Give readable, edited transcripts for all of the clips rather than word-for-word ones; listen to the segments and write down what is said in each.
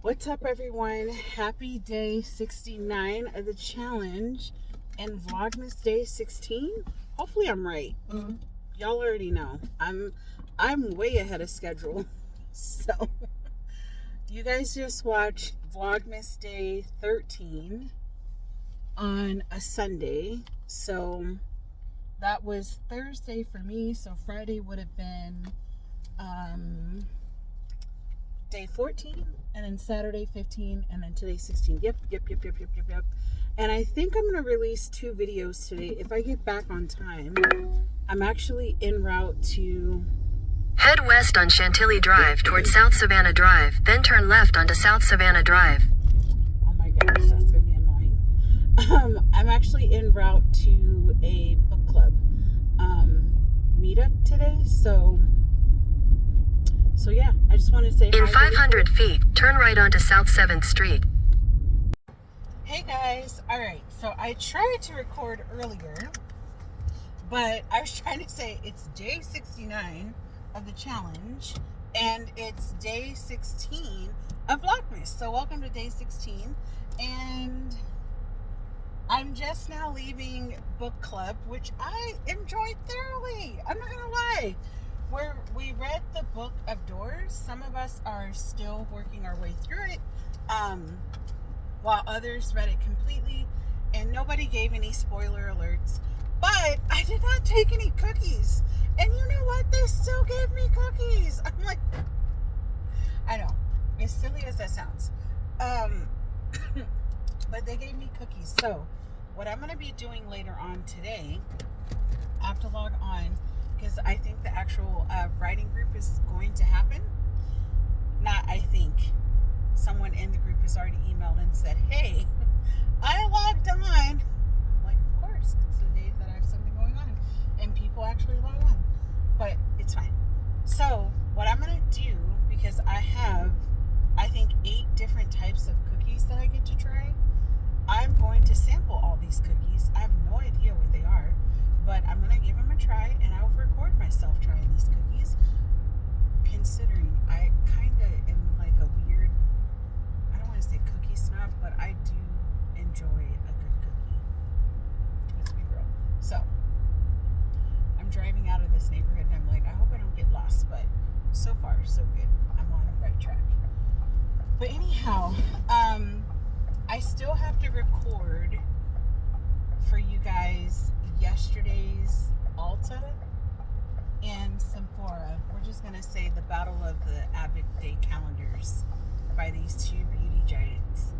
What's up, everyone? Happy day 69 of the challenge and Vlogmas day 16. Hopefully I'm right. Y'all already know I'm way ahead of schedule. So you guys just watched Vlogmas day 13 on a Sunday. So that was Thursday for me. So Friday would have been day 14, and then Saturday 15, and then today 16. Yep. And I think I'm going to release 2 videos today if I get back on time. I'm actually en route to... Head west on Chantilly Drive towards South Savannah Drive, then turn left onto South Savannah Drive. Oh my gosh, that's going to be annoying. I'm actually en route to a book club meetup today, so yeah, I just wanted to say in hi. 500 feet, turn right onto South 7th Street. Hey guys, all right, so I tried to record earlier, but I was trying to say it's day 69 of the challenge, and it's day 16 of Vlogmas. So welcome to day 16, and I'm just now leaving book club, which I enjoyed thoroughly. I'm not gonna lie. We read the Book of Doors. Some of us are still working our way through it, while others read it completely, and nobody gave any spoiler alerts. But I did not take any cookies, and you know what? They still gave me cookies. I'm like, I know, as silly as that sounds, but they gave me cookies. So what I'm going to be doing later on today, I have to log on, because I think the actual writing group is going to happen. Not I think. Someone in the group has already emailed and said, hey, I logged on. I'm like, of course, it's the days that I have something going on. And people actually log on. But it's fine. So what I'm going to do, because I have, I think, 8 different types of cookies that I get to try, I'm going to sample all these cookies. I have no idea what they are, but I'm going to give them a try, and I'll record myself trying these cookies, considering I kind of am like a weird, I don't want to say cookie snob, but I do enjoy a good cookie. Let's be real. So I'm driving out of this neighborhood, and I'm like, I hope I don't get lost, but so far, so good. I'm on the right track. But anyhow, I still have to record for you guys yesterday's Ulta and Sephora. We're just going to say the battle of the Avid Day calendars by these 2 beauty giants.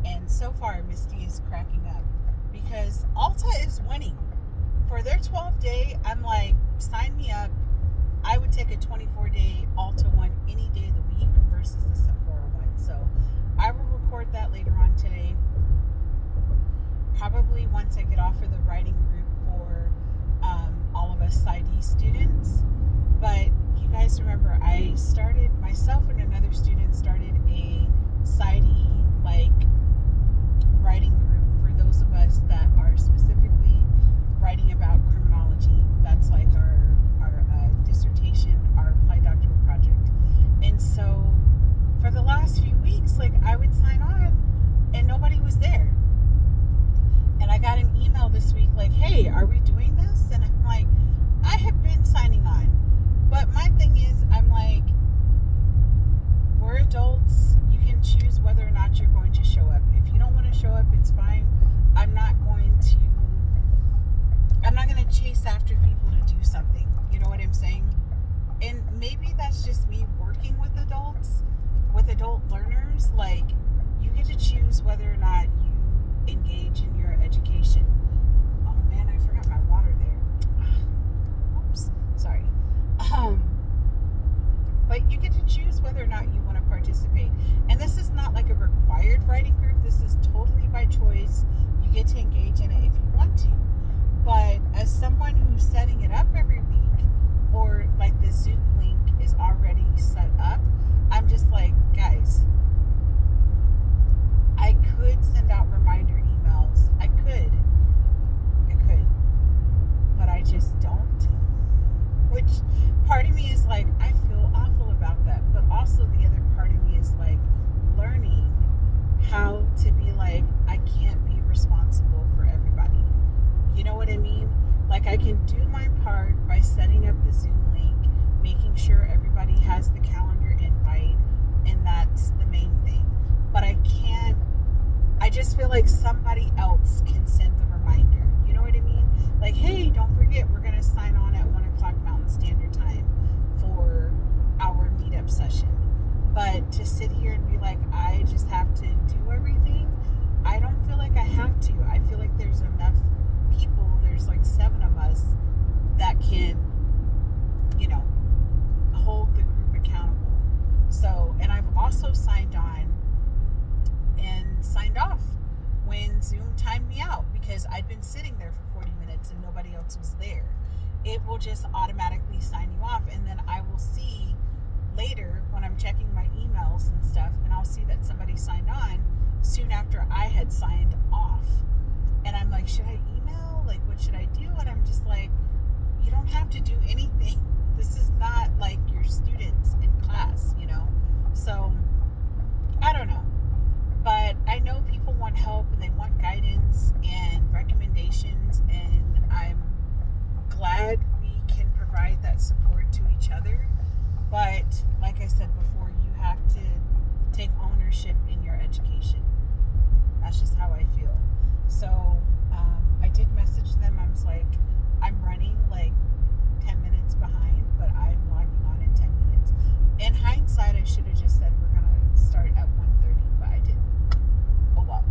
And so far, Misty is cracking up because Ulta is winning. For their 12th day, I'm like, sign me up. I would take a 24-day Ulta one any day of the week versus the Sephora one. So I will record that later on today. Probably once I get off of the writing group for all of us PsyD students. But you guys remember, I started, myself and another student started a PsyD like writing group for those of us that are specifically writing about criminology. That's like our dissertation, our applied doctoral project. And so for the last few weeks, like, I would sign on and nobody was there. And I got an email this week like, hey, are we doing this? And I'm like, I have been signing on. But my thing is, I'm like, we're adults. You can choose whether or not you're going to show up. If you don't want to show up, it's fine. I'm not going to chase after people to do something. You know what I'm saying? And maybe that's just me working with adults, with adult learners. Like, you get to choose whether or not you engage in your education. Oh man, I forgot my water there. Oops, sorry. But you get to choose whether or not you want to participate. And this is not like a required writing group. This is totally by choice. You get to engage in it if you want to. But as someone who's setting it up every week, or like the Zoom link is already set up, I'm just like, guys, I could send out reminder emails. I could, but I just don't. Which part of me is like, I feel awful about that. But also the other part of me is like, learning You know what I mean? Like, I can do my part by setting up the Zoom link, making sure everybody has the calendar invite, and that's the main thing. But I just feel like somebody else can send the reminder. You know what I mean? Like, hey, don't forget, we're going to sign on at 1 o'clock Mountain Standard Time for our meetup session. But to sit here and be like, I just have to do everything, I don't feel like I have to. I feel like there's enough people, there's like 7 of us that can, hold the group accountable. So, and I've also signed on and signed off when Zoom timed me out because I'd been sitting there for 40 minutes and nobody else was there. It will just automatically sign you off, and then I will see later when I'm checking my emails and stuff, and I'll see that somebody signed on soon after I had signed off. And I'm like, should I email? Like, what should I do? And I'm just like, you don't have to do anything. This is not like your students in class, So, I don't know. But I know people want help and they want guidance and recommendations, and I'm glad we can provide that support to each other. But like I said before, you have to take ownership in your education. That's just how I feel. So I did message them. I was like, I'm running like 10 minutes behind, but I'm logging on in 10 minutes. In hindsight, I should have just said we're going to start at 1:30, but I didn't. Oh well.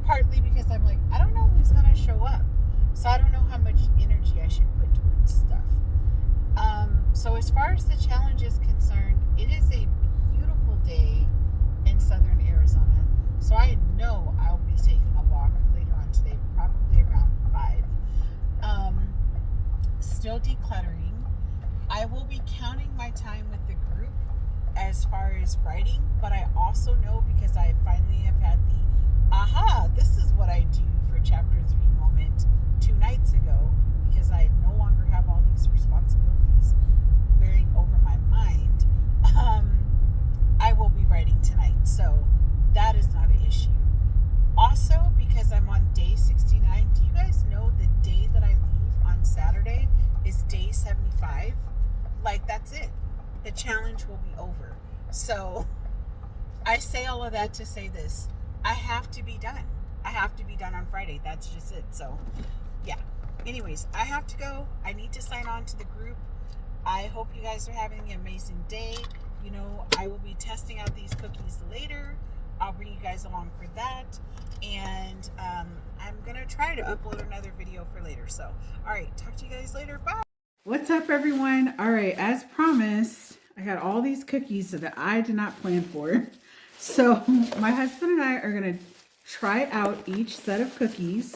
Partly because I'm like, I don't know who's going to show up. So I don't know how much energy I should put towards stuff. So as far as the challenge is concerned, it is a beautiful day in southern Arizona. So I know I'll be taking a walk later on today, probably around 5. Still decluttering. I will be counting my time with the group as far as writing, but I also know, because I finally have had the this is what I do for chapter 3 moment 2 nights ago, because I no longer have all these responsibilities bearing over my mind. I will be writing tonight, so that is not an issue. Also, because I'm on day 69, do you guys know the day that I leave on Saturday is day 75? Like, that's it. The challenge will be over. So I say all of that to say this. I have to be done. I have to be done on Friday. That's just it. So yeah. Anyways, I have to go. I need to sign on to the group. I hope you guys are having an amazing day. I will be testing out these cookies later. I'll bring you guys along for that. And I'm going to try to upload another video for later. So, all right. Talk to you guys later. Bye. What's up, everyone? All right. As promised, I got all these cookies that I did not plan for. So my husband and I are going to try out each set of cookies.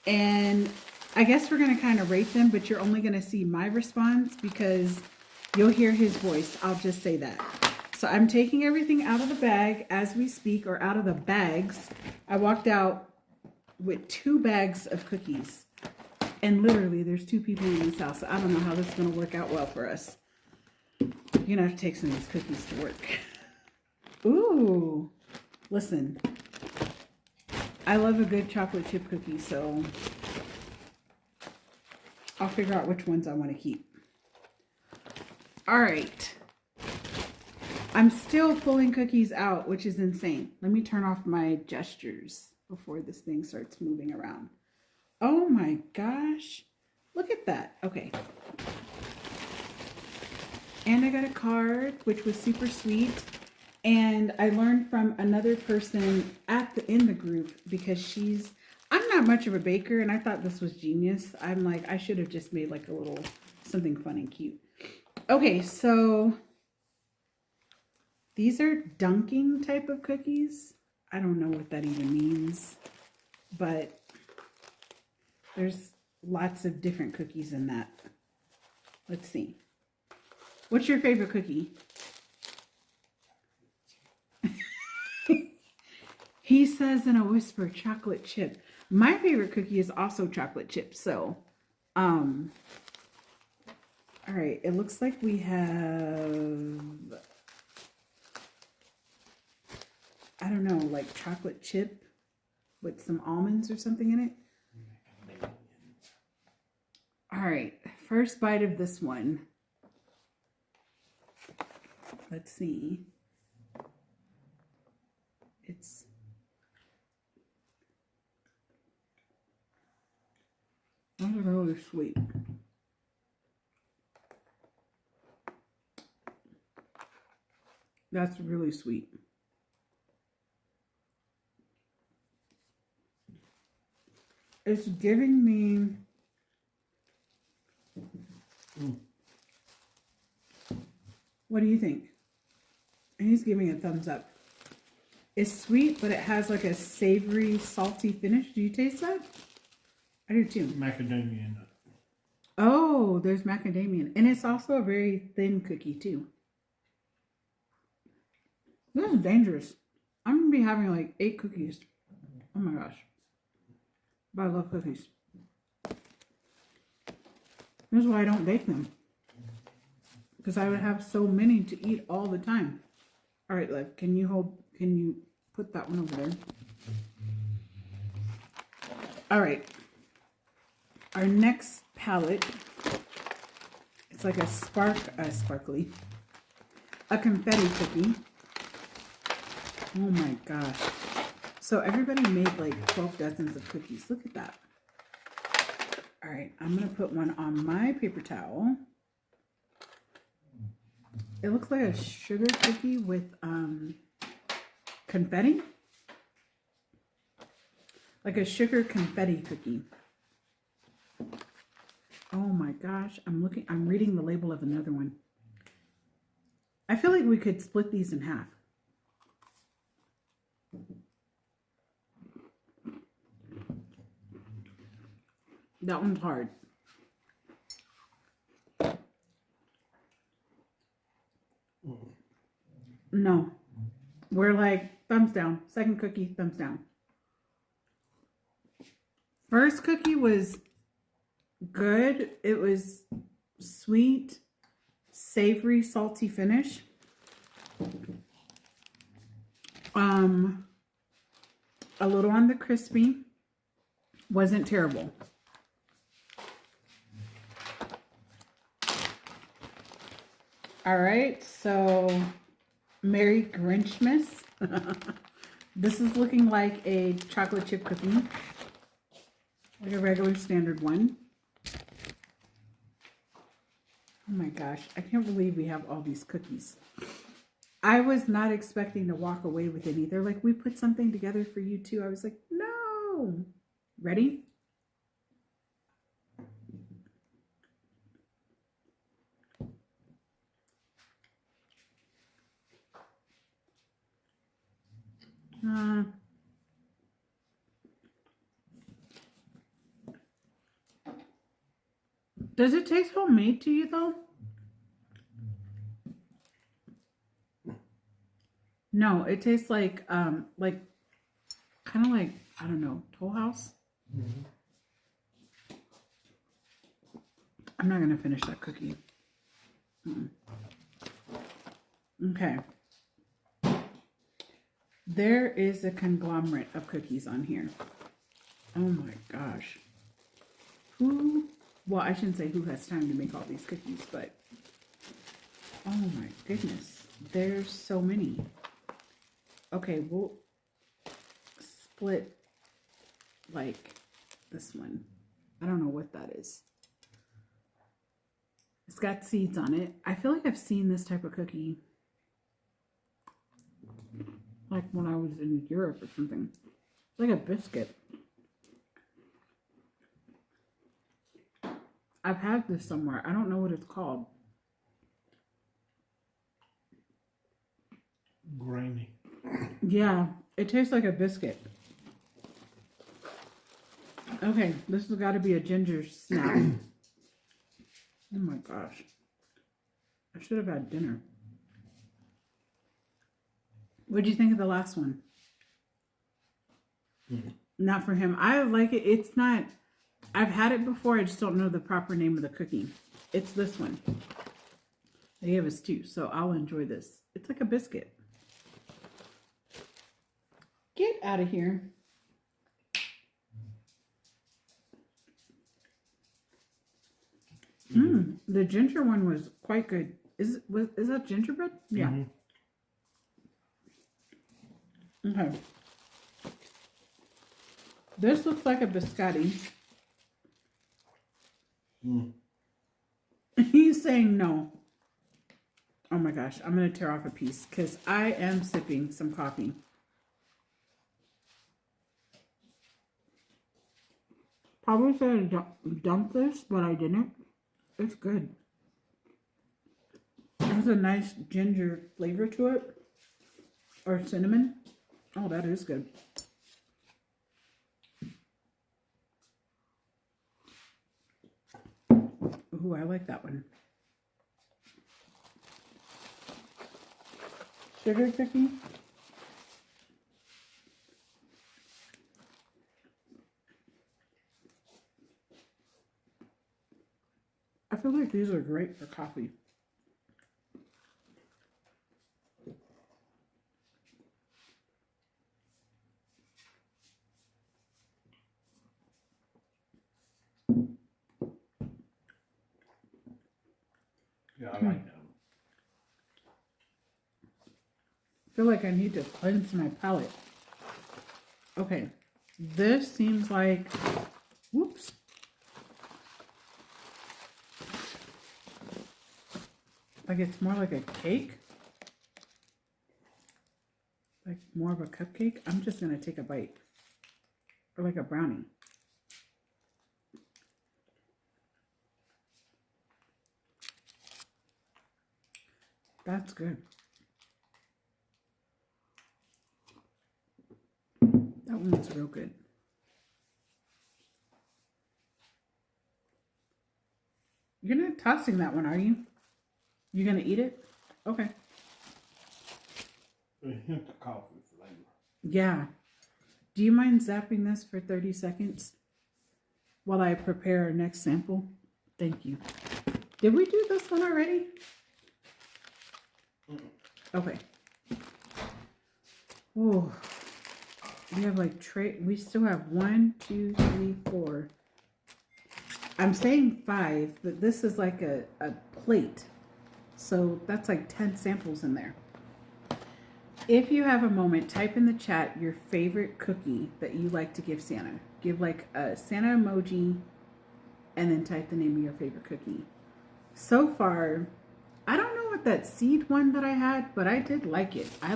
And I guess we're going to kind of rate them, but you're only going to see my response because you'll hear his voice. I'll just say that. So I'm taking everything out of the bag as we speak, or out of the bags. I walked out with 2 bags of cookies. And literally, there's 2 people in this house. So I don't know how this is going to work out well for us. You're going to have to take some of these cookies to work. Ooh. Listen. I love a good chocolate chip cookie, so I'll figure out which ones I want to keep. All right. I'm still pulling cookies out, which is insane. Let me turn off my gestures before this thing starts moving around. Oh my gosh. Look at that. Okay. And I got a card, which was super sweet. And I learned from another person in the group, because I'm not much of a baker, and I thought this was genius. I'm like, I should have just made like a little something fun and cute. Okay, so these are dunking type of cookies. I don't know what that even means, but there's lots of different cookies in that. Let's see. What's your favorite cookie? He says in a whisper, chocolate chip. My favorite cookie is also chocolate chip. So, all right. It looks like we have, I don't know, like chocolate chip with some almonds or something in it. All right, first bite of this one. Let's see. It's really sweet. That's really sweet. It's giving me What do you think? He's giving a thumbs up. It's sweet, but it has like a savory, salty finish. Do you taste that? I do too. Macadamia nut. Oh, there's macadamia. And it's also a very thin cookie too. This is dangerous. I'm going to be having like 8 cookies. Oh my gosh. But I love cookies. This is why I don't bake them. Because I would have so many to eat all the time. All right, Liv, can you put that one over there? All right. Our next palette, it's like a confetti cookie. Oh my gosh. So everybody made like 12 dozens of cookies. Look at that. All right, I'm going to put one on my paper towel. It looks like a sugar cookie with confetti. Like a sugar confetti cookie. Oh my gosh, I'm reading the label of another one. I feel like we could split these in half. That one's hard. No. We're like, thumbs down. Second cookie, thumbs down. First cookie was good. It was sweet, savory, salty finish. A little on the crispy. Wasn't terrible. All right, so Merry Grinchmas. This is looking like a chocolate chip cookie, like a regular standard one. Oh my gosh, I can't believe we have all these cookies. I was not expecting to walk away with any. They're like, we put something together for you too. I was like, no. Ready? Does it taste homemade to you though? No, it tastes like kind of like, I don't know, Toll House. Mm-hmm. I'm not gonna finish that cookie. Okay. There is a conglomerate of cookies on here. Oh my gosh. Well, I shouldn't say who has time to make all these cookies, but oh my goodness. There's so many. Okay, we'll split like this one. I don't know what that is. It's got seeds on it. I feel like I've seen this type of cookie like when I was in Europe or something. It's like a biscuit. I've had this somewhere. I don't know what it's called. Grainy. Yeah, it tastes like a biscuit. Okay, this has got to be a ginger snap. Oh my gosh. I should have had dinner. What do you think of the last one? Not for him. I like it. It's not... I've had it before. I just don't know the proper name of the cookie. It's this one. They gave us 2, so I'll enjoy this. It's like a biscuit. Get out of here. The ginger one was quite good. Is that gingerbread? Yeah. Okay. This looks like a biscotti. He's saying no. Oh my gosh, I'm going to tear off a piece because I am sipping some coffee. Probably should have dumped this, but I didn't. It's good. It has a nice ginger flavor to it. Or cinnamon. Oh, that is good. Ooh, I like that one. Sugar cookie. I feel like these are great for coffee. Yeah, I like them. I feel like I need to cleanse my palate. Okay. This seems like, whoops. Like it's more like a cake. Like more of a cupcake. I'm just going to take a bite. Or like a brownie. That's good. That one's real good. You're not tossing that one, are you? You're going to eat it? Okay. A hint of coffee flavor. Yeah. Do you mind zapping this for 30 seconds while I prepare our next sample? Thank you. Did we do this one already? Okay. Oh, we have like we still have 1, 2, 3, 4. I'm saying 5, but this is like a plate. So that's like 10 samples in there. If you have a moment, type in the chat your favorite cookie that you like to give Santa. Give like a Santa emoji and then type the name of your favorite cookie. So far, I don't know what that seed one that I had, but I did like it. I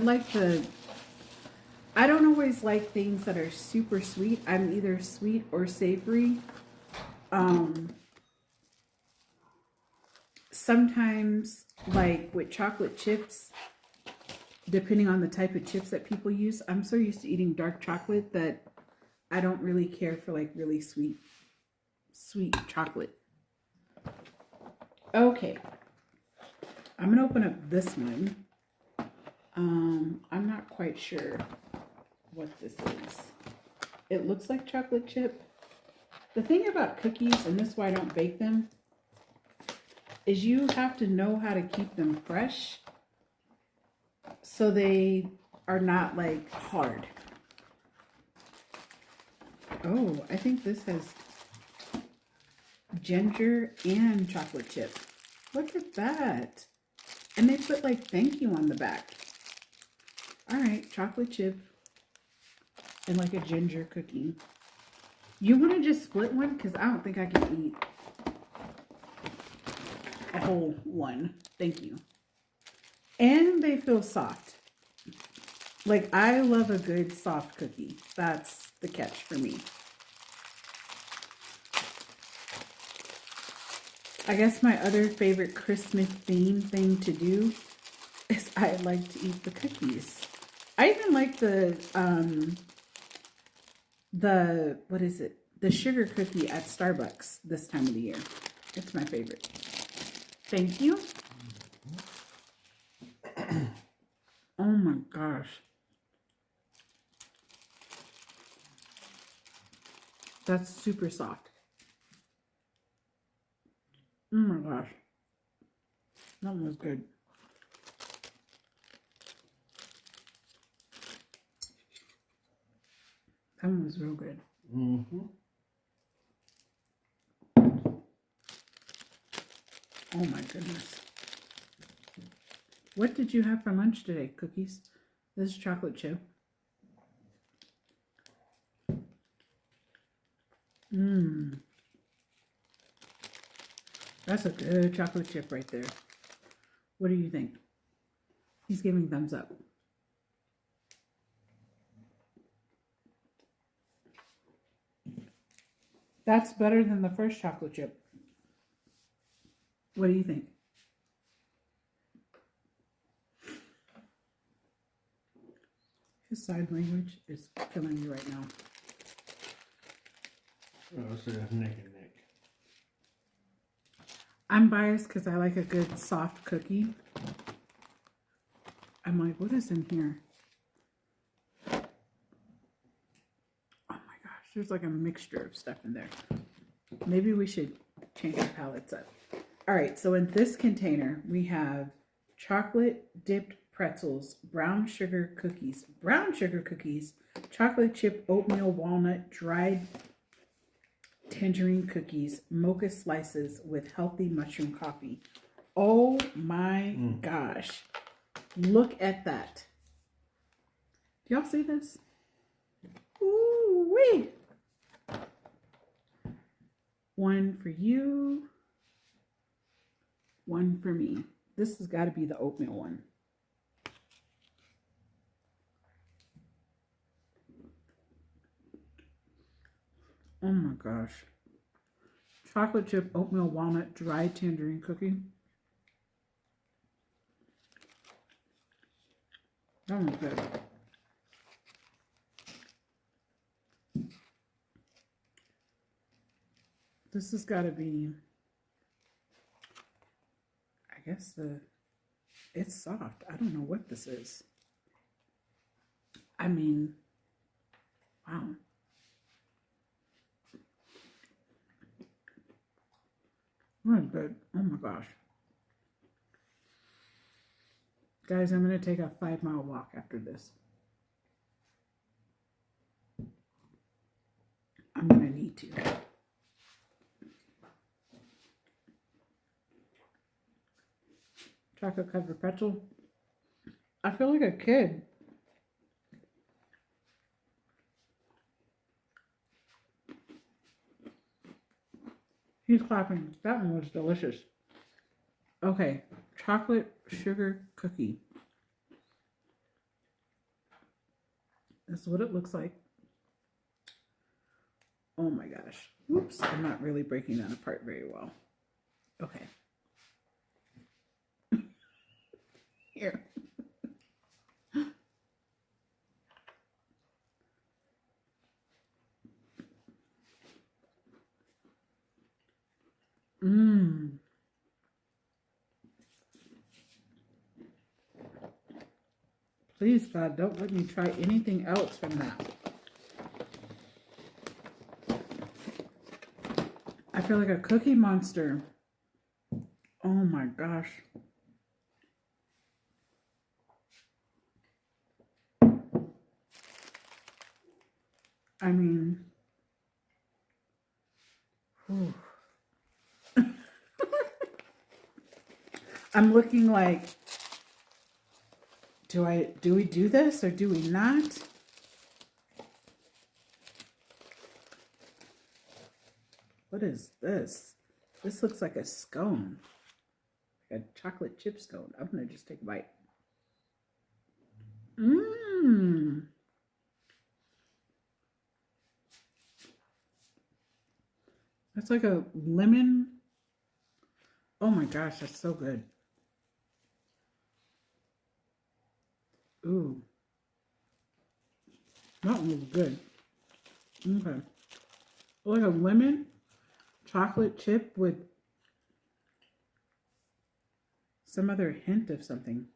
don't always like things that are super sweet. I'm either sweet or savory. Sometimes, like with chocolate chips, depending on the type of chips that people use, I'm so used to eating dark chocolate that I don't really care for like really sweet chocolate. Okay. I'm going to open up this one. I'm not quite sure what this is. It looks like chocolate chip. The thing about cookies, and this is why I don't bake them, is you have to know how to keep them fresh so they are not like hard. Oh, I think this has ginger and chocolate chip. Look at that. And they put like thank you on the back. All right, chocolate chip and like a ginger cookie. You want to just split one? Because I don't think I can eat a whole one. Thank you. And they feel soft. Like, I love a good soft cookie. That's the catch for me. I guess my other favorite Christmas theme thing to do is I like to eat the cookies. I even like the what is it? The sugar cookie at Starbucks this time of the year. It's my favorite. Thank you. Oh my gosh. That's super soft. Oh my gosh. That one was good. That one was real good. Mm-hmm. Oh my goodness. What did you have for lunch today? Cookies? This is chocolate chip. Mmm. That's a good chocolate chip right there. What do you think? He's giving thumbs up. That's better than the first chocolate chip. What do you think? His sign language is killing me right now. Oh, so that's neck and neck. I'm biased because I like a good soft cookie. I'm like, what is in here? Oh my gosh, there's like a mixture of stuff in there. Maybe we should change our palettes up. All right, so in this container, we have chocolate dipped pretzels, brown sugar cookies, chocolate chip oatmeal walnut, dried tangerine cookies, mocha slices with healthy mushroom coffee. Oh my gosh. Look at that. Do y'all see this? Ooh-wee. One for you. One for me. This has got to be the oatmeal one. Oh my gosh. Chocolate chip oatmeal walnut dried tangerine cookie. That one's good. This has got to be, I guess it's soft. I don't know what this is. I mean, wow. That's good. Oh my gosh. Guys, I'm going to take a 5-mile walk after this. I'm going to need to. Chocolate covered pretzel. I feel like a kid. He's clapping. That one was delicious. Okay, chocolate sugar cookie. This is what it looks like. Oh my gosh. Whoops, I'm not really breaking that apart very well. Okay. Here. Mmm. Please, God, don't let me try anything else from that. I feel like a cookie monster. Oh my gosh. I mean, whew. I'm looking like, do we do this or do we not? What is this? This looks like a scone. Like a chocolate chip scone. I'm gonna just take a bite. Mmm. That's like a lemon. Oh my gosh, that's so good. Ooh. That one was good. Okay. Like a lemon chocolate chip with some other hint of something.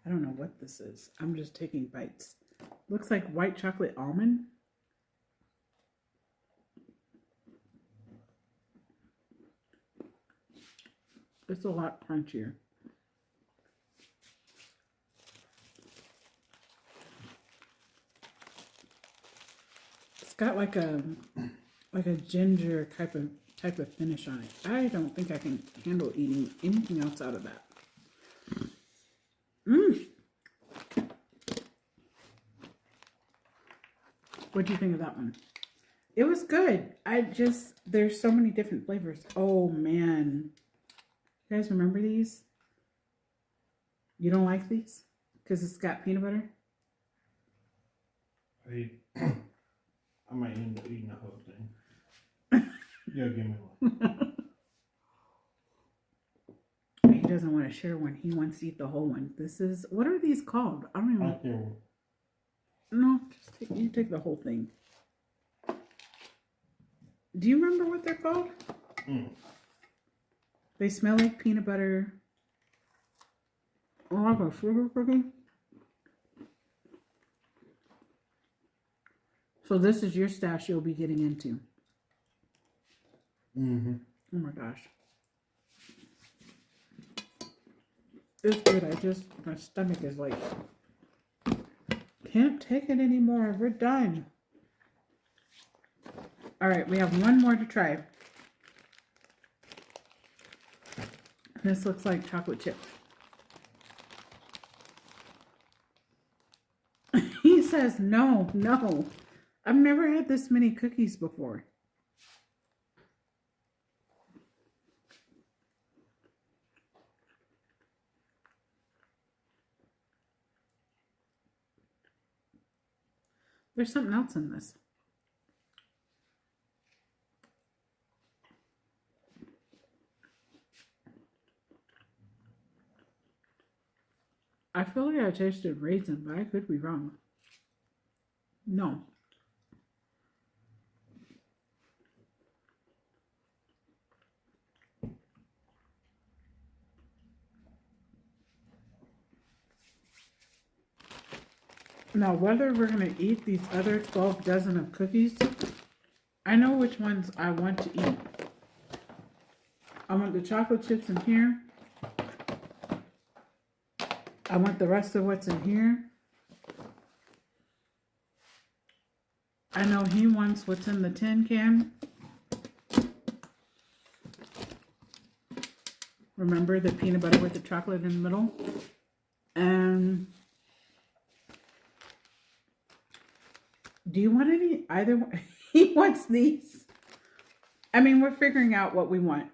I don't know what this is. I'm just taking bites. Looks like white chocolate almond. It's a lot crunchier. It's got like a ginger type type of finish on it. I don't think I can handle eating anything else out of that. What do you think of that one? It was good. There's so many different flavors. Oh, man. You guys remember these? You don't like these? Because it's got peanut butter? I might end up eating the whole thing. Yeah, give me one. He doesn't want to share one. He wants to eat the whole one. What are these called? I don't even know. No, you take the whole thing. Do you remember what they're called? They smell like peanut butter. Oh, like a sugar cookie. So this is your stash you'll be getting into. Mm-hmm. Oh my gosh. It's good. My stomach is like, can't take it anymore. We're done. All right, we have one more to try. This looks like chocolate chip. He says, no. I've never had this many cookies before. There's something else in this. I feel like I tasted raisin, but I could be wrong. No. Now, whether we're going to eat these other 12 dozen of cookies, I know which ones I want to eat. I want the chocolate chips in here. I want the rest of what's in here. I know he wants what's in the tin can. Remember the peanut butter with the chocolate in the middle? And do you want any? Either one? He wants these. I mean, we're figuring out what we want.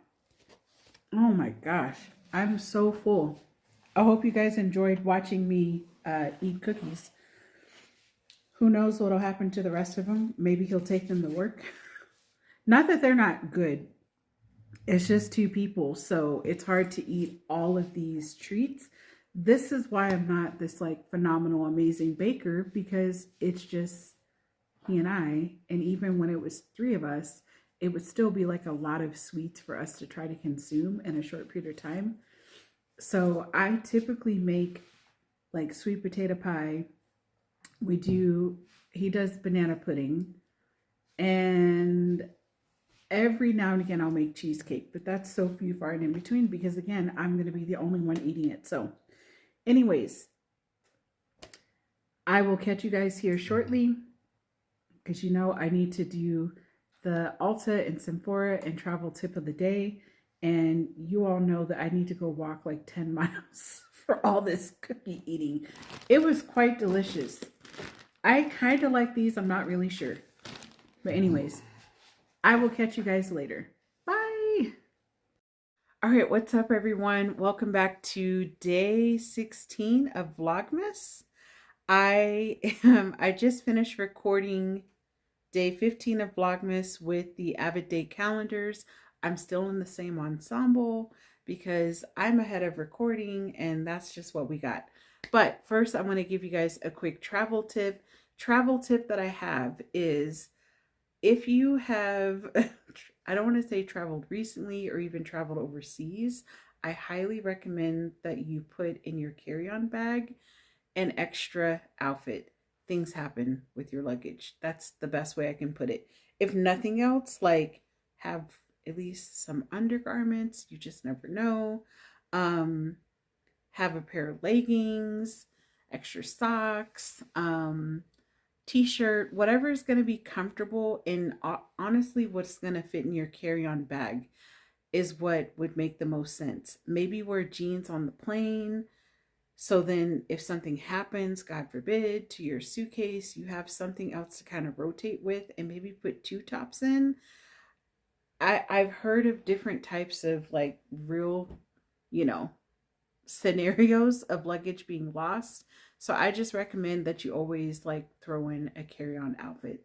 Oh my gosh. I'm so full. I hope you guys enjoyed watching me eat cookies. Who knows what'll happen to the rest of them? Maybe he'll take them to work. Not that they're not good. It's just two people, so it's hard to eat all of these treats. This is why I'm not this like phenomenal, amazing baker, because it's just he and I, and even when it was three of us, it would still be like a lot of sweets for us to try to consume in a short period of time. So I typically make like sweet potato pie. He does banana pudding, and every now and again I'll make cheesecake, but that's so few far and in between because again, I'm going to be the only one eating it. So anyways, I will catch you guys here shortly because you know I need to do the Ulta and Sephora and travel tip of the day. And you all know that I need to go walk like 10 miles for all this cookie eating. It was quite delicious. I kind of like these. I'm not really sure. But anyways, I will catch you guys later. Bye. All right, what's up, everyone? Welcome back to day 16 of Vlogmas. I just finished recording day 15 of Vlogmas with the Avid Day calendars. I'm still in the same ensemble because I'm ahead of recording and that's just what we got. But first, I want to give you guys a quick travel tip. Travel tip that I have is if you have, I don't want to say traveled recently or even traveled overseas, I highly recommend that you put in your carry-on bag an extra outfit. Things happen with your luggage. That's the best way I can put it. If nothing else, like have at least some undergarments. You just never know. Have a pair of leggings, extra socks, t-shirt, whatever is going to be comfortable, and honestly what's going to fit in your carry-on bag is what would make the most sense. Maybe wear jeans on the plane, so then if something happens, God forbid, to your suitcase, you have something else to kind of rotate with, and maybe put two tops in. I've heard of different types of like real, you know, scenarios of luggage being lost. So I just recommend that you always like throw in a carry-on outfit.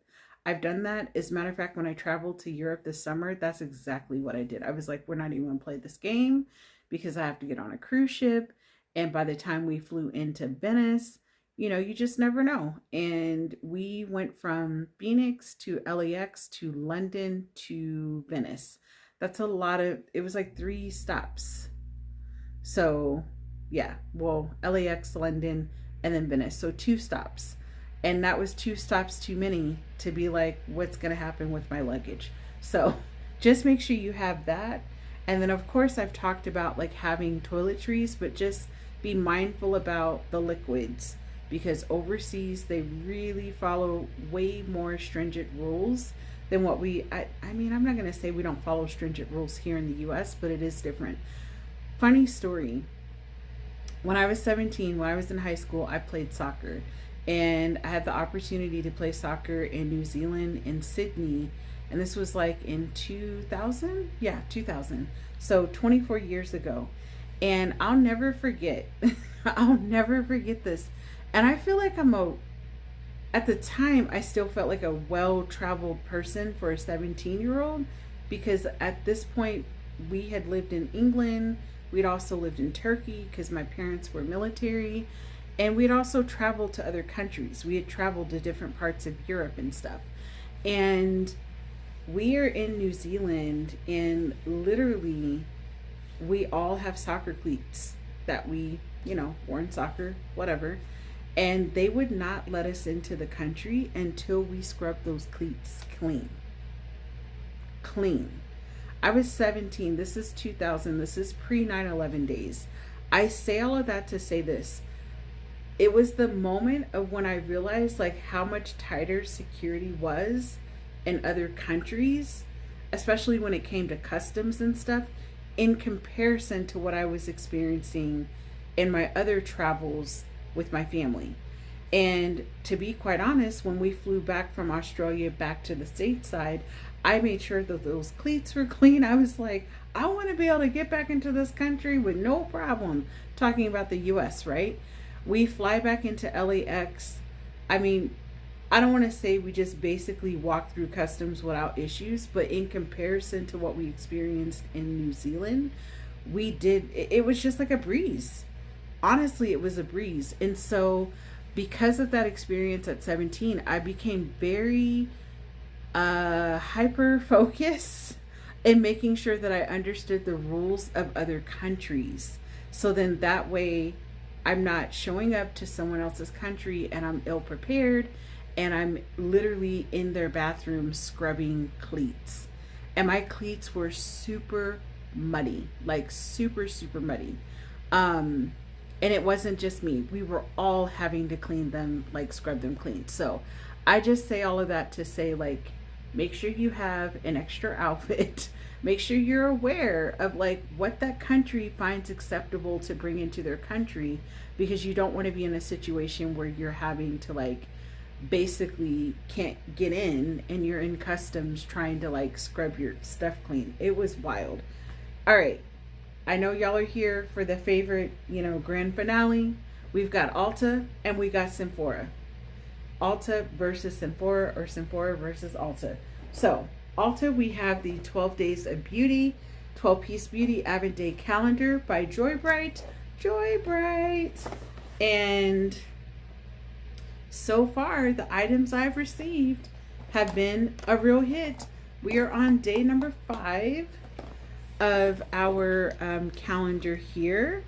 I've done that. As a matter of fact, when I traveled to Europe this summer, that's exactly what I did. I was like, we're not even going to play this game because I have to get on a cruise ship. And by the time we flew into Venice, you know, you just never know. And we went from Phoenix to LAX to London to Venice. That's a lot of, it was like 3 stops. So yeah, well, LAX, London, and then Venice. So 2 stops. And that was 2 stops too many to be like, what's going to happen with my luggage? So just make sure you have that. And then of course I've talked about like having toiletries, but just be mindful about the liquids, because overseas they really follow way more stringent rules than what I mean, I'm not going to say we don't follow stringent rules here in the US, but it is different. Funny story. When I was 17, when I was in high school, I played soccer, and I had the opportunity to play soccer in New Zealand, in Sydney, and this was like in 2000. Yeah, 2000. So 24 years ago. And I'll never forget, I'll never forget this. And I feel like at the time, I still felt like a well-traveled person for a 17-year-old, because at this point, we had lived in England. We'd also lived in Turkey because my parents were military. And we'd also traveled to other countries. We had traveled to different parts of Europe and stuff. And we are in New Zealand, and literally we all have soccer cleats that we, you know, wore in soccer, whatever. And they would not let us into the country until we scrubbed those cleats clean. Clean. I was 17. This is 2000. This is pre 9/11 days. I say all of that to say this. It was the moment of when I realized like how much tighter security was in other countries, especially when it came to customs and stuff, in comparison to what I was experiencing in my other travels with my family. And to be quite honest, when we flew back from Australia back to the stateside, I made sure that those cleats were clean. I was like, I want to be able to get back into this country with no problem. Talking about the US, right? We fly back into LAX. I mean, I don't want to say we just basically walked through customs without issues, but in comparison to what we experienced in New Zealand, we did, it was just like a breeze. Honestly, it was a breeze. And so because of that experience at 17, I became very hyper focused in making sure that I understood the rules of other countries. So then that way I'm not showing up to someone else's country and I'm ill prepared, and I'm literally in their bathroom scrubbing cleats. And my cleats were super muddy, like super, super muddy. And it wasn't just me. We were all having to clean them, like scrub them clean. So I just say all of that to say, like, make sure you have an extra outfit. Make sure you're aware of like what that country finds acceptable to bring into their country, because you don't want to be in a situation where you're having to like basically can't get in and you're in customs trying to like scrub your stuff clean. It was wild. All right. I know y'all are here for the favorite, you know, grand finale. We've got Ulta and we got Sephora. Ulta versus Sephora, or Sephora versus Ulta. So Ulta, we have the 12 Days of Beauty, 12-piece beauty Advent Day calendar by Joy Bright. And so far, the items I've received have been a real hit. We are on day number 5 of our calendar here,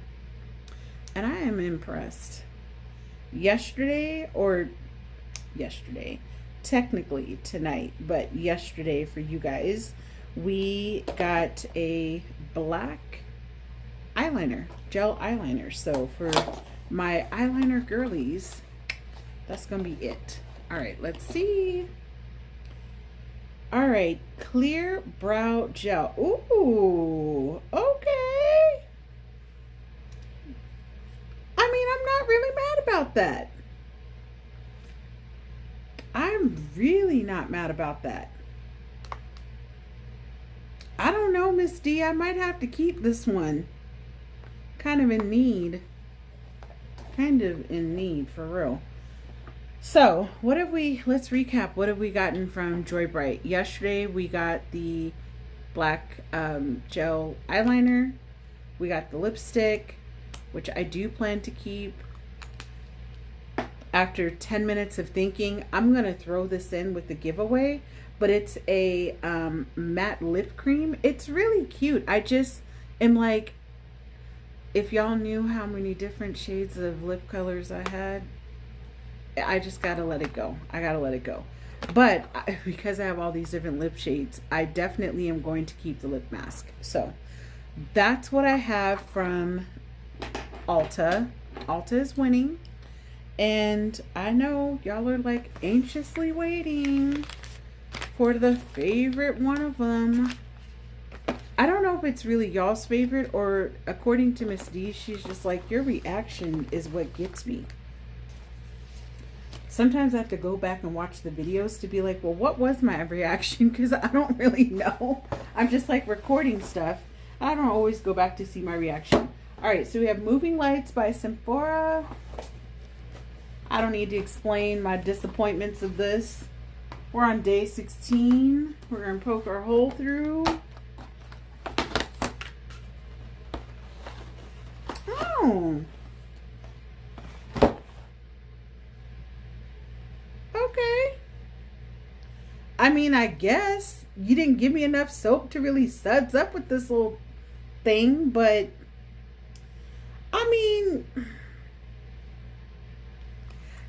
and I am impressed. Yesterday, technically tonight, but yesterday for you guys, we got a black eyeliner, gel eyeliner. So for my eyeliner girlies, that's gonna be it. All right, let's see. All right, clear brow gel. Ooh, okay. I mean, I'm not really mad about that. I'm really not mad about that. I don't know, Miss D. I might have to keep this one. Kind of in need. Kind of in need, for real. So, let's recap. What have we gotten from Joy Bright? Yesterday, we got the black gel eyeliner. We got the lipstick, which I do plan to keep. After 10 minutes of thinking, I'm going to throw this in with the giveaway. But it's a matte lip cream. It's really cute. I just am like, if y'all knew how many different shades of lip colors I had, I just gotta let it go. I gotta let it go. But because I have all these different lip shades, I definitely am going to keep the lip mask. So that's what I have from Ulta. Ulta is winning. And I know y'all are like anxiously waiting for the favorite one of them. I don't know if it's really y'all's favorite, or according to Miss D, she's just like, your reaction is what gets me. Sometimes I have to go back and watch the videos to be like, well, what was my reaction? Because I don't really know. I'm just like recording stuff. I don't always go back to see my reaction. All right, so we have Moving Lights by Sephora. I don't need to explain my disappointments of this. We're on day 16. We're going to poke our hole through. Oh. Okay. I mean, I guess you didn't give me enough soap to really suds up with this little thing, but I mean,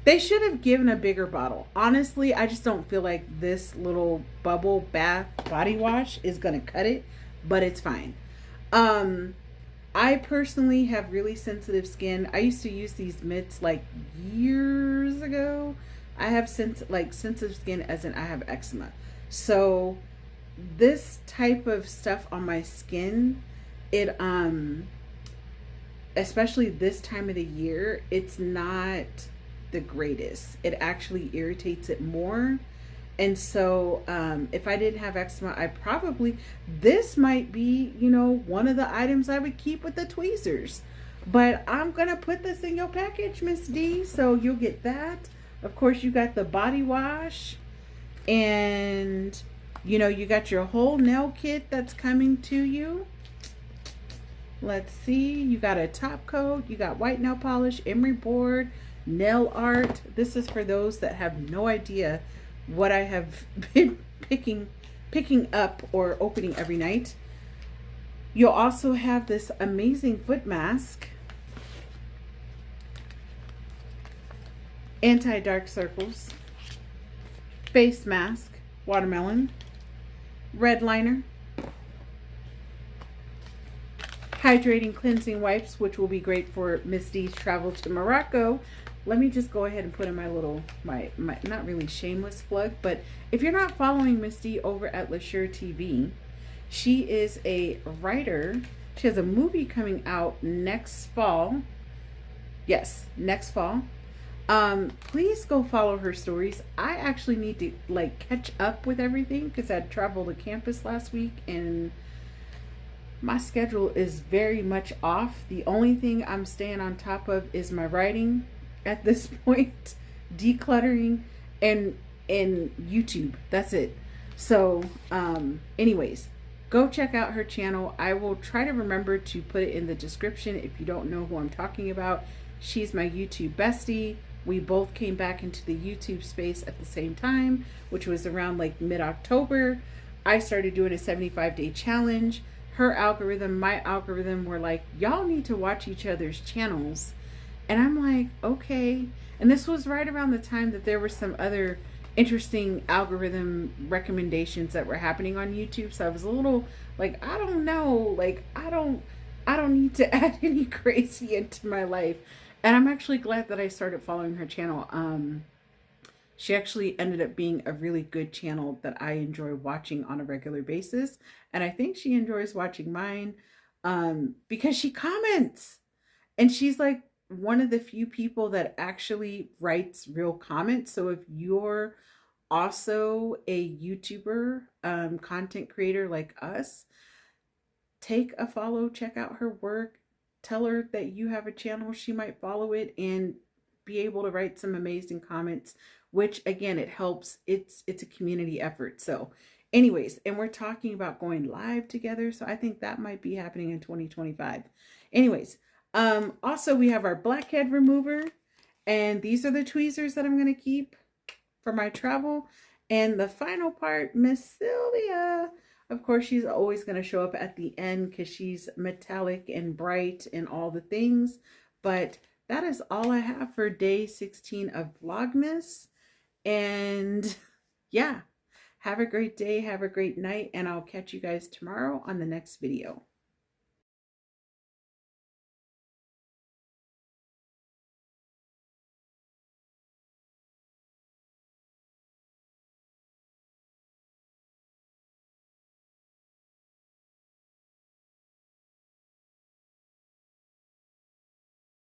they should have given a bigger bottle. Honestly, I just don't feel like this little bubble bath body wash is going to cut it, but it's fine. I personally have really sensitive skin. I used to use these mitts like years ago. I have sensitive skin, as in I have eczema. So this type of stuff on my skin, it especially this time of the year, it's not the greatest. It actually irritates it more. And so if I didn't have eczema, this might be, one of the items I would keep with the tweezers. But I'm going to put this in your package, Miss D, so you'll get that. Of course, you got the body wash, and you got your whole nail kit that's coming to you. Let's see, you got a top coat, you got white nail polish, emery board, nail art. This is for those that have no idea what I have been picking up or opening every night. You'll also have this amazing foot mask, anti-dark circles, face mask, watermelon, red liner, hydrating cleansing wipes, which will be great for Miss D's travel to Morocco. Let me just go ahead and put in my little, my not really shameless plug, but if you're not following Miss D over at LaSure TV, she is a writer. She has a movie coming out next fall. Yes, next fall. Please go follow her stories. I actually need to catch up with everything because I traveled to campus last week and my schedule is very much off. The only thing I'm staying on top of is my writing at this point, decluttering, and YouTube. That's it. So anyways, go check out her channel. I will try to remember to put it in the description if you don't know who I'm talking about. She's my YouTube bestie. We both came back into the YouTube space at the same time, which was around mid-October. I started doing a 75-day challenge. Her algorithm, my algorithm were like, y'all need to watch each other's channels. And I'm like, okay. And this was right around the time that there were some other interesting algorithm recommendations that were happening on YouTube. So I was a little like, I don't know, I don't need to add any crazy into my life. And I'm actually glad that I started following her channel. She actually ended up being a really good channel that I enjoy watching on a regular basis. And I think she enjoys watching mine because she comments. And she's like one of the few people that actually writes real comments. So if you're also a YouTuber, content creator like us, take a follow, check out her work, tell her that you have a channel, she might follow it and be able to write some amazing comments, which again, it helps. It's a community effort. So anyways, and we're talking about going live together. So I think that might be happening in 2025. Anyways, also we have our blackhead remover, and these are the tweezers that I'm going to keep for my travel. And the final part, Miss Sylvia. Of course, she's always going to show up at the end because she's metallic and bright and all the things. But that is all I have for day 16 of Vlogmas. And yeah, have a great day, have a great night, and I'll catch you guys tomorrow on the next video.